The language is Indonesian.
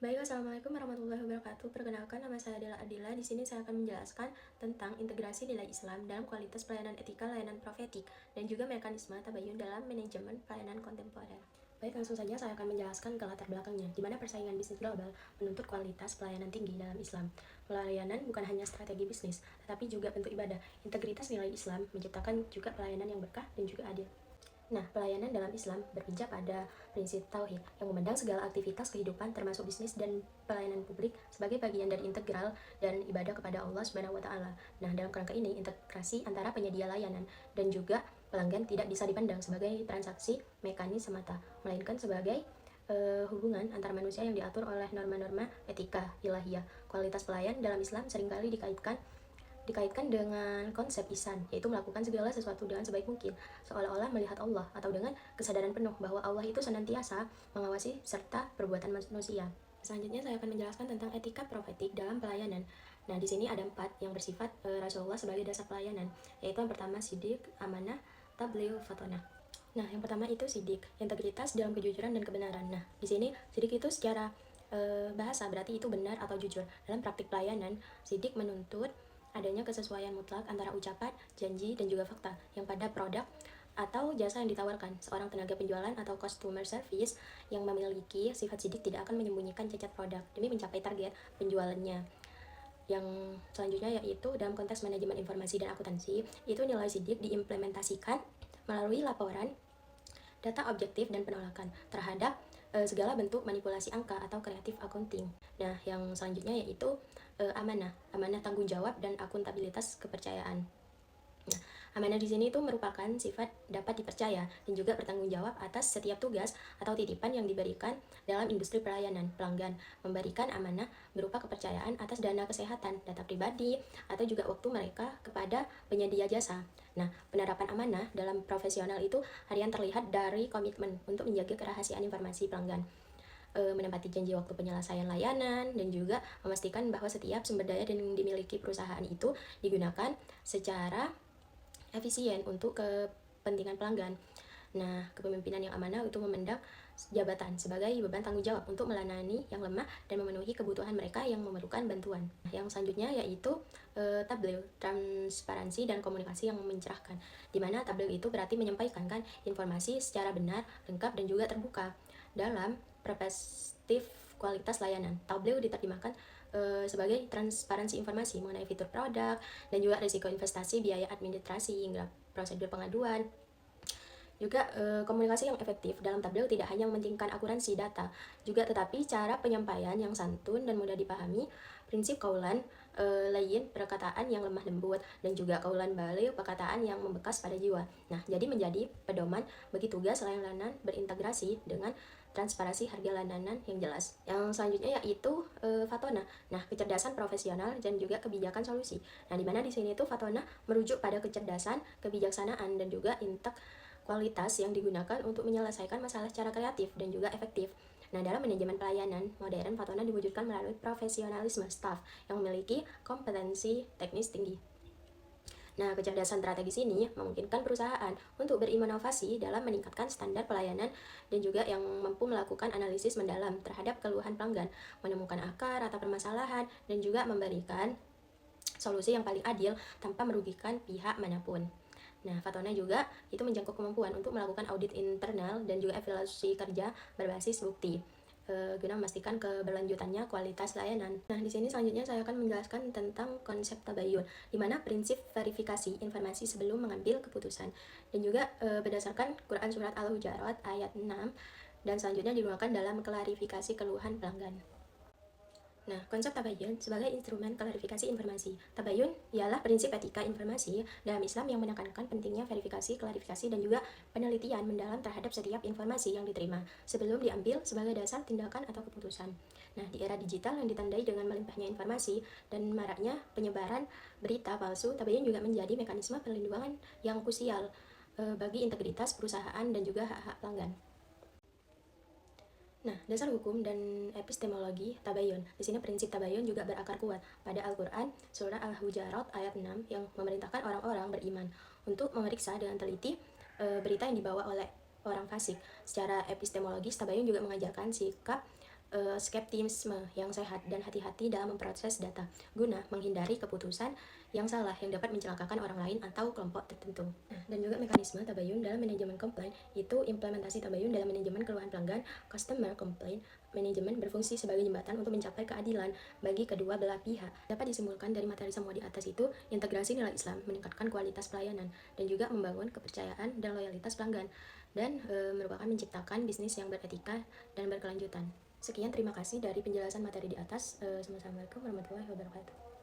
Baik, assalamualaikum warahmatullahi wabarakatuh. Perkenalkan, nama saya adalah Adila. Di sini saya akan menjelaskan tentang integrasi nilai Islam dalam kualitas pelayanan etika, layanan profetik, dan juga mekanisme tabayun dalam manajemen pelayanan kontemporer. Baik, langsung saja saya akan menjelaskan ke latar belakangnya, di mana persaingan bisnis global menuntut kualitas pelayanan tinggi dalam Islam. Pelayanan bukan hanya strategi bisnis, tetapi juga bentuk ibadah. Integritas nilai Islam menciptakan juga pelayanan yang berkah dan juga adil. Nah, pelayanan dalam Islam berpijak pada prinsip tauhid yang memandang segala aktivitas kehidupan termasuk bisnis dan pelayanan publik sebagai bagian dari integral dan ibadah kepada Allah Subhanahu wa taala. Nah, dalam kerangka ini integrasi antara penyedia layanan dan juga pelanggan tidak bisa dipandang sebagai transaksi mekanis semata, melainkan sebagai hubungan antar manusia yang diatur oleh norma-norma etika ilahiyah. Kualitas pelayan dalam Islam seringkali dikaitkan dengan konsep ihsan, yaitu melakukan segala sesuatu dengan sebaik mungkin, seolah-olah melihat Allah, atau dengan kesadaran penuh bahwa Allah itu senantiasa mengawasi serta perbuatan manusia. Selanjutnya saya akan menjelaskan tentang etika profetik dalam pelayanan. Nah, di sini ada 4 yang bersifat Rasulullah sebagai dasar pelayanan, yaitu yang pertama sidik, amanah, tabligh, fatonah. Nah, yang pertama itu sidik, integritas dalam kejujuran dan kebenaran. Nah, di sini sidik itu secara bahasa berarti itu benar atau jujur. Dalam praktik pelayanan, sidik menuntut adanya kesesuaian mutlak antara ucapan, janji, dan juga fakta yang pada produk atau jasa yang ditawarkan. Seorang tenaga penjualan atau customer service yang memiliki sifat sidik tidak akan menyembunyikan cacat produk demi mencapai target penjualannya. Yang selanjutnya yaitu dalam konteks manajemen informasi dan akuntansi, itu nilai sidik diimplementasikan melalui laporan, data objektif, dan penolakan terhadap segala bentuk manipulasi angka atau kreatif accounting. Nah, yang selanjutnya yaitu amanah tanggung jawab dan akuntabilitas kepercayaan. Nah, amanah di sini itu merupakan sifat dapat dipercaya dan juga bertanggung jawab atas setiap tugas atau titipan yang diberikan dalam industri pelayanan. Pelanggan memberikan amanah berupa kepercayaan atas dana kesehatan, data pribadi, atau juga waktu mereka kepada penyedia jasa. Nah, penerapan amanah dalam profesional itu harian terlihat dari komitmen untuk menjaga kerahasiaan informasi pelanggan, menempati janji waktu penyelesaian layanan, dan juga memastikan bahwa setiap sumber daya yang dimiliki perusahaan itu digunakan secara efisien untuk kepentingan pelanggan. Nah, kepemimpinan yang amanah itu memandang jabatan sebagai beban tanggung jawab untuk melayani yang lemah dan memenuhi kebutuhan mereka yang memerlukan bantuan. Yang selanjutnya yaitu tabligh, transparansi dan komunikasi yang mencerahkan. Di mana tabligh itu berarti menyampaikan kan informasi secara benar, lengkap, dan juga terbuka dalam perspektif kualitas layanan. Tabligh diterjemahkan sebagai transparansi informasi mengenai fitur produk dan juga risiko investasi, biaya administrasi, hingga prosedur pengaduan. Juga komunikasi yang efektif dalam tabligh tidak hanya mementingkan akuransi data, juga tetapi cara penyampaian yang santun dan mudah dipahami, prinsip kaulan layin, perkataan yang lemah lembut, dan juga kaulan baligh, perkataan yang membekas pada jiwa. Nah, jadi menjadi pedoman bagi tugas layanan berintegrasi dengan transparansi harga layanan yang jelas. Yang selanjutnya yaitu fatona. Nah, kecerdasan profesional dan juga kebijakan solusi. Nah, di mana di sini tuh fatona merujuk pada kecerdasan, kebijaksanaan, dan juga kualitas yang digunakan untuk menyelesaikan masalah secara kreatif dan juga efektif. Nah, dalam manajemen pelayanan modern, fatona diwujudkan melalui profesionalisme staf yang memiliki kompetensi teknis tinggi. Nah, kecerdasan strategis ini memungkinkan perusahaan untuk berinovasi dalam meningkatkan standar pelayanan dan juga yang mampu melakukan analisis mendalam terhadap keluhan pelanggan, menemukan akar atau permasalahan, dan juga memberikan solusi yang paling adil tanpa merugikan pihak manapun. Nah, fatona juga itu menjangkau kemampuan untuk melakukan audit internal dan juga evaluasi kerja berbasis bukti, guna memastikan keberlanjutannya kualitas layanan. Nah, di sini selanjutnya saya akan menjelaskan tentang konsep tabayun, di mana prinsip verifikasi informasi sebelum mengambil keputusan, dan juga berdasarkan Quran Surat Al-Hujurat ayat 6, dan selanjutnya digunakan dalam klarifikasi keluhan pelanggan. Nah, konsep tabayun sebagai instrumen klarifikasi informasi. Tabayun ialah prinsip etika informasi dalam Islam yang menekankan pentingnya verifikasi, klarifikasi, dan juga penelitian mendalam terhadap setiap informasi yang diterima sebelum diambil sebagai dasar tindakan atau keputusan. Nah, di era digital yang ditandai dengan melimpahnya informasi dan maraknya penyebaran berita palsu, tabayun juga menjadi mekanisme perlindungan yang krusial bagi integritas perusahaan dan juga hak-hak pelanggan. Nah, dasar hukum dan epistemologi tabayun. Di sini prinsip tabayun juga berakar kuat pada Al-Qur'an surah Al-Hujurat ayat 6 yang memerintahkan orang-orang beriman untuk memeriksa dengan teliti berita yang dibawa oleh orang fasik. Secara epistemologis, tabayun juga mengajarkan sikap skeptisisme yang sehat dan hati-hati dalam memproses data guna menghindari keputusan yang salah yang dapat mencelakakan orang lain atau kelompok tertentu. Nah, dan juga mekanisme tabayun dalam manajemen komplain itu implementasi tabayun dalam manajemen keluhan pelanggan. Customer complaint management berfungsi sebagai jembatan untuk mencapai keadilan bagi kedua belah pihak. Dapat disimpulkan dari materi semua di atas itu, integrasi nilai Islam meningkatkan kualitas pelayanan dan juga membangun kepercayaan dan loyalitas pelanggan dan merupakan menciptakan bisnis yang beretika dan berkelanjutan. Sekian, terima kasih dari penjelasan materi di atas. Assalamualaikum warahmatullahi wabarakatuh.